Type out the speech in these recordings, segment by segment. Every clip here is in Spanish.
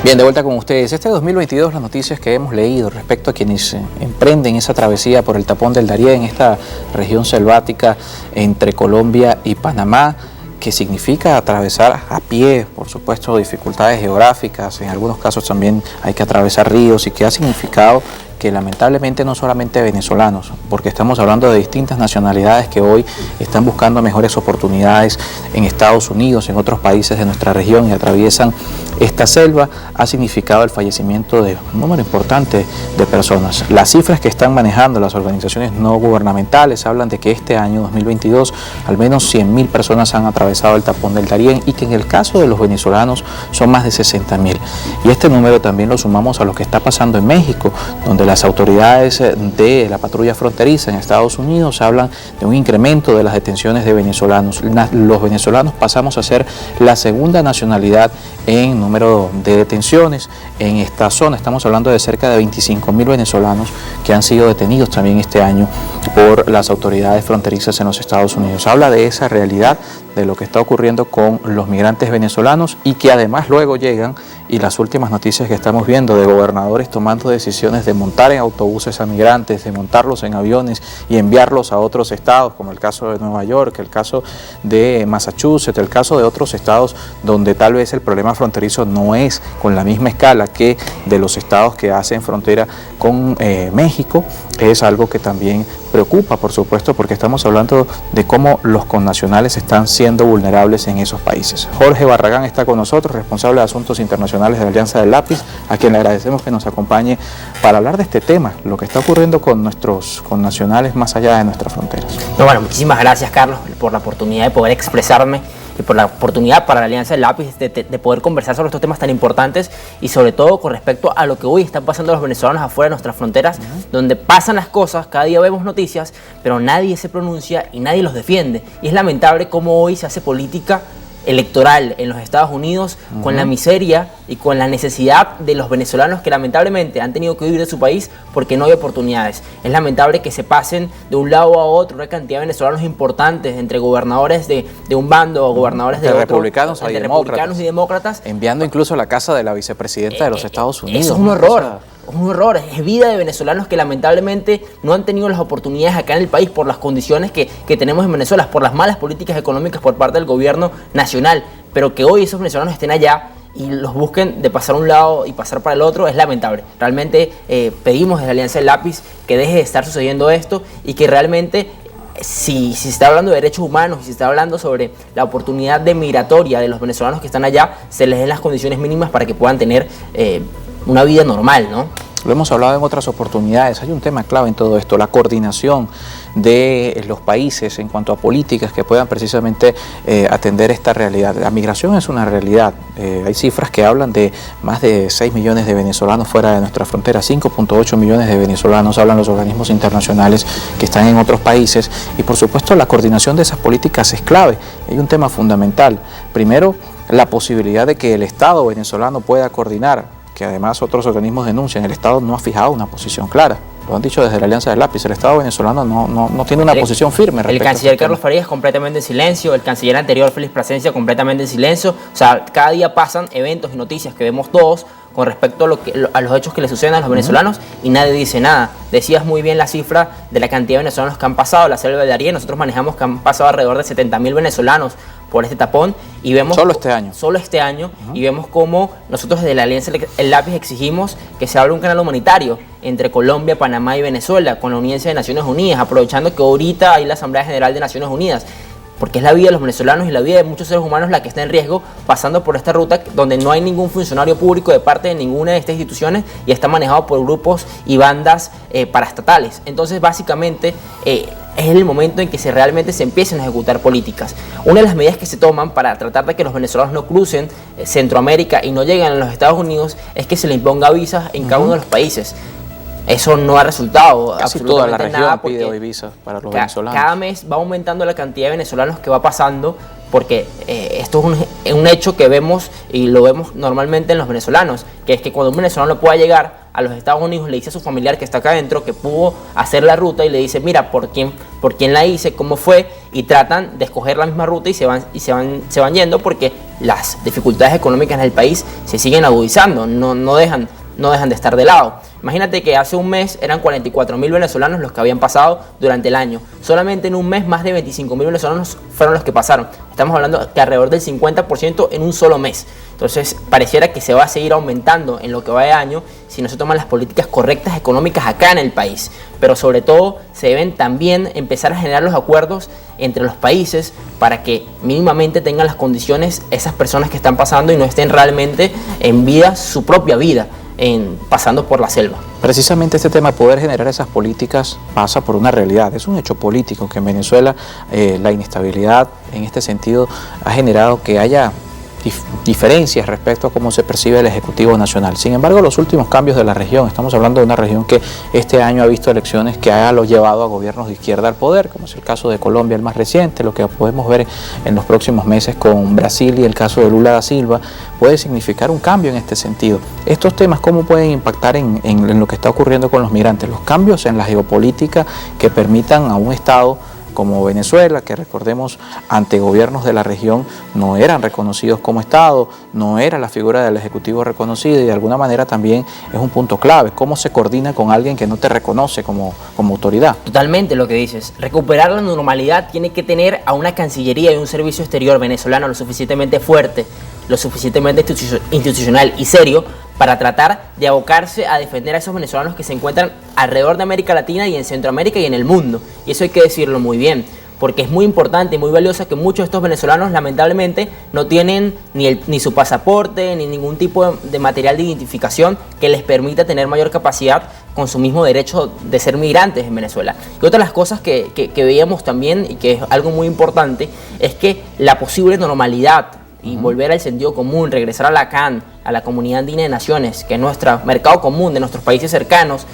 Bien, de vuelta con ustedes. Este 2022, las noticias que hemos leído respecto a quienes emprenden esa travesía por el tapón del Darién, esta región selvática entre Colombia y Panamá, que significa atravesar a pie, por supuesto, dificultades geográficas, en algunos casos también hay que atravesar ríos, y que ha significado que lamentablemente no solamente venezolanos, porque estamos hablando de distintas nacionalidades que hoy están buscando mejores oportunidades en Estados Unidos, en otros países de nuestra región, y atraviesan esta selva, ha significado el fallecimiento de un número importante de personas. Las cifras que están manejando las organizaciones no gubernamentales hablan de que este año 2022 al menos 100.000 personas han atravesado el tapón del Darién, y que en el caso de los venezolanos son más de 60.000. Y este número también lo sumamos a lo que está pasando en México, donde las autoridades de la patrulla fronteriza en Estados Unidos hablan de un incremento de las detenciones de venezolanos. Los venezolanos pasamos a ser la segunda nacionalidad en número de detenciones en esta zona. Estamos hablando de cerca de 25.000 venezolanos que han sido detenidos también este año por las autoridades fronterizas en los Estados Unidos. Habla de esa realidad, de lo que está ocurriendo con los migrantes venezolanos, y que además luego llegan, y las últimas noticias que estamos viendo de gobernadores tomando decisiones de montar en autobuses a migrantes, de montarlos en aviones y enviarlos a otros estados, como el caso de Nueva York, el caso de Massachusetts, el caso de otros estados donde tal vez el problema fronterizo no es con la misma escala que de los estados que hacen frontera con México. Es algo que también preocupa, por supuesto, porque estamos hablando de cómo los connacionales están siendo vulnerables en esos países. Jorge Barragán está con nosotros, responsable de Asuntos Internacionales de la Alianza del Lápiz, a quien le agradecemos que nos acompañe para hablar de este tema, lo que está ocurriendo con nuestros connacionales más allá de nuestras fronteras. Bueno, muchísimas gracias, Carlos, por la oportunidad de poder expresarme y por la oportunidad para la Alianza del Lápiz de poder conversar sobre estos temas tan importantes, y sobre todo con respecto a lo que hoy están pasando los venezolanos afuera de nuestras fronteras, donde pasan las cosas, cada día vemos noticias, pero nadie se pronuncia y nadie los defiende. Y es lamentable cómo hoy se hace política electoral en los Estados Unidos con la miseria y con la necesidad de los venezolanos que lamentablemente han tenido que huir de su país porque no hay oportunidades. Es lamentable que se pasen de un lado a otro una cantidad de venezolanos importantes, entre gobernadores de un bando o gobernadores de otro, republicanos y demócratas, enviando incluso a la casa de la vicepresidenta de los Estados Unidos. Eso es un horror. Es un horror, es vida de venezolanos que lamentablemente no han tenido las oportunidades acá en el país por las condiciones que tenemos en Venezuela, por las malas políticas económicas por parte del gobierno nacional, pero que hoy esos venezolanos estén allá y los busquen de pasar a un lado y pasar para el otro es lamentable. Realmente pedimos desde la Alianza del Lápiz que deje de estar sucediendo esto, y que realmente si se está hablando de derechos humanos, si se está hablando sobre la oportunidad de migratoria de los venezolanos que están allá, se les den las condiciones mínimas para que puedan tener una vida normal, ¿no? Lo hemos hablado en otras oportunidades. Hay un tema clave en todo esto: la coordinación de los países en cuanto a políticas que puedan precisamente atender esta realidad. La migración es una realidad. Hay cifras que hablan de más de 6 millones de venezolanos fuera de nuestra frontera, 5.8 millones de venezolanos, hablan los organismos internacionales que están en otros países, y por supuesto la coordinación de esas políticas es clave. Hay un tema fundamental. Primero, la posibilidad de que el Estado venezolano pueda coordinar, que además otros organismos denuncian. El Estado no ha fijado una posición clara. Lo han dicho desde la Alianza del Lápiz. El Estado venezolano no tiene una posición firme respecto El canciller Carlos Farías completamente en silencio, el canciller anterior Félix Plasencia completamente en silencio. O sea, cada día pasan eventos y noticias que vemos todos con respecto a los hechos que le suceden a los venezolanos, y nadie dice nada. Decías muy bien la cifra de la cantidad de venezolanos que han pasado la selva de Darién. Nosotros manejamos que han pasado alrededor de 70.000 venezolanos por este tapón, y vemos solo este año, y vemos cómo nosotros desde la Alianza del Lápiz exigimos que se abra un canal humanitario entre Colombia, Panamá y Venezuela con la audiencia de Naciones Unidas, aprovechando que ahorita hay la Asamblea General de Naciones Unidas, porque es la vida de los venezolanos y la vida de muchos seres humanos la que está en riesgo pasando por esta ruta, donde no hay ningún funcionario público de parte de ninguna de estas instituciones y está manejado por grupos y bandas paraestatales. Entonces, básicamente, es el momento en que realmente se empiecen a ejecutar políticas. Una de las medidas que se toman para tratar de que los venezolanos no crucen Centroamérica y no lleguen a los Estados Unidos es que se le imponga visas en cada uno de los países. Eso no ha resultado casi absolutamente toda la región nada, pide hoy visas para los venezolanos. Cada mes va aumentando la cantidad de venezolanos que va pasando porque esto es un hecho que vemos y lo vemos normalmente en los venezolanos, que es que cuando un venezolano pueda llegar a los Estados Unidos, le dice a su familiar que está acá adentro que pudo hacer la ruta y le dice, mira, por quién la hice, cómo fue, y tratan de escoger la misma ruta y se van yendo porque las dificultades económicas en el país se siguen agudizando, no dejan de estar de lado. Imagínate que hace un mes eran 44.000 venezolanos los que habían pasado durante el año. Solamente en un mes más de 25.000 venezolanos fueron los que pasaron. Estamos hablando que alrededor del 50% en un solo mes. Entonces pareciera que se va a seguir aumentando en lo que va de año si no se toman las políticas correctas económicas acá en el país. Pero sobre todo se deben también empezar a generar los acuerdos entre los países para que mínimamente tengan las condiciones esas personas que están pasando y no estén realmente en vida, su propia vida, pasando por la selva. Precisamente este tema de poder generar esas políticas pasa por una realidad, es un hecho político que en Venezuela la inestabilidad en este sentido ha generado que haya diferencias respecto a cómo se percibe el Ejecutivo Nacional. Sin embargo, los últimos cambios de la región, estamos hablando de una región que este año ha visto elecciones que ha llevado a gobiernos de izquierda al poder, como es el caso de Colombia, el más reciente, lo que podemos ver en los próximos meses con Brasil y el caso de Lula da Silva, puede significar un cambio en este sentido. Estos temas, ¿cómo pueden impactar en lo que está ocurriendo con los migrantes? Los cambios en la geopolítica que permitan a un Estado como Venezuela, que recordemos ante gobiernos de la región no eran reconocidos como Estado, no era la figura del Ejecutivo reconocida y de alguna manera también es un punto clave, cómo se coordina con alguien que no te reconoce como autoridad. Totalmente lo que dices, recuperar la normalidad tiene que tener a una Cancillería y un servicio exterior venezolano lo suficientemente fuerte, lo suficientemente institucional y serio para tratar de abocarse a defender a esos venezolanos que se encuentran alrededor de América Latina y en Centroamérica y en el mundo. Y eso hay que decirlo muy bien, porque es muy importante y muy valioso que muchos de estos venezolanos lamentablemente no tienen ni su pasaporte ni ningún tipo de material de identificación que les permita tener mayor capacidad con su mismo derecho de ser migrantes en Venezuela. Y otra de las cosas que veíamos también y que es algo muy importante es que la posible normalidad y volver al sentido común, regresar a la CAN, a la Comunidad Andina de Naciones, que es nuestro mercado común de nuestros países cercanos,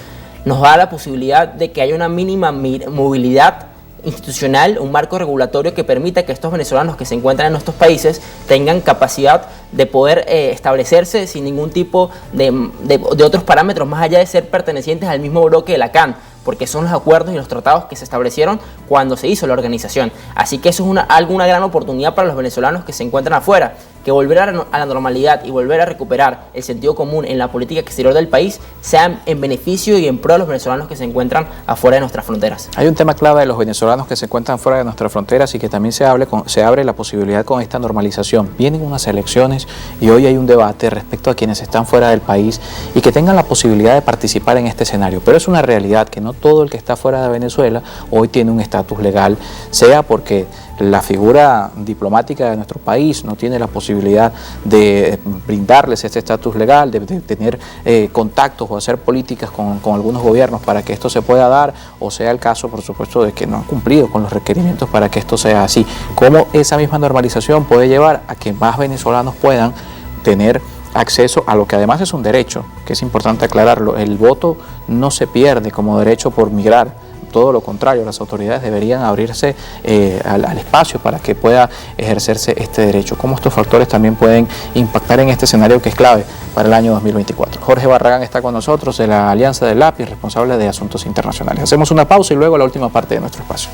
nos da la posibilidad de que haya una mínima movilidad institucional, un marco regulatorio que permita que estos venezolanos que se encuentran en nuestros países tengan capacidad de poder establecerse sin ningún tipo de otros parámetros, más allá de ser pertenecientes al mismo bloque de la CAN, porque son los acuerdos y los tratados que se establecieron cuando se hizo la organización. Así que eso es una gran oportunidad para los venezolanos que se encuentran afuera, que volver a la normalidad y volver a recuperar el sentido común en la política exterior del país sean en beneficio y en pro de los venezolanos que se encuentran afuera de nuestras fronteras. Hay un tema clave de los venezolanos que se encuentran fuera de nuestras fronteras y que también se abre la posibilidad con esta normalización. Vienen unas elecciones y hoy hay un debate respecto a quienes están fuera del país y que tengan la posibilidad de participar en este escenario. Pero es una realidad que no todo el que está fuera de Venezuela hoy tiene un estatus legal, sea porque la figura diplomática de nuestro país no tiene la posibilidad de brindarles este estatus legal, de tener contactos o hacer políticas con algunos gobiernos para que esto se pueda dar, o sea el caso, por supuesto, de que no han cumplido con los requerimientos para que esto sea así. ¿Cómo esa misma normalización puede llevar a que más venezolanos puedan tener acceso a lo que además es un derecho, que es importante aclararlo? El voto no se pierde como derecho por migrar. Todo lo contrario, las autoridades deberían abrirse al espacio para que pueda ejercerse este derecho. ¿Cómo estos factores también pueden impactar en este escenario que es clave para el año 2024? Jorge Barragán está con nosotros de la Alianza del Lápiz, responsable de Asuntos Internacionales. Hacemos una pausa y luego la última parte de nuestro espacio.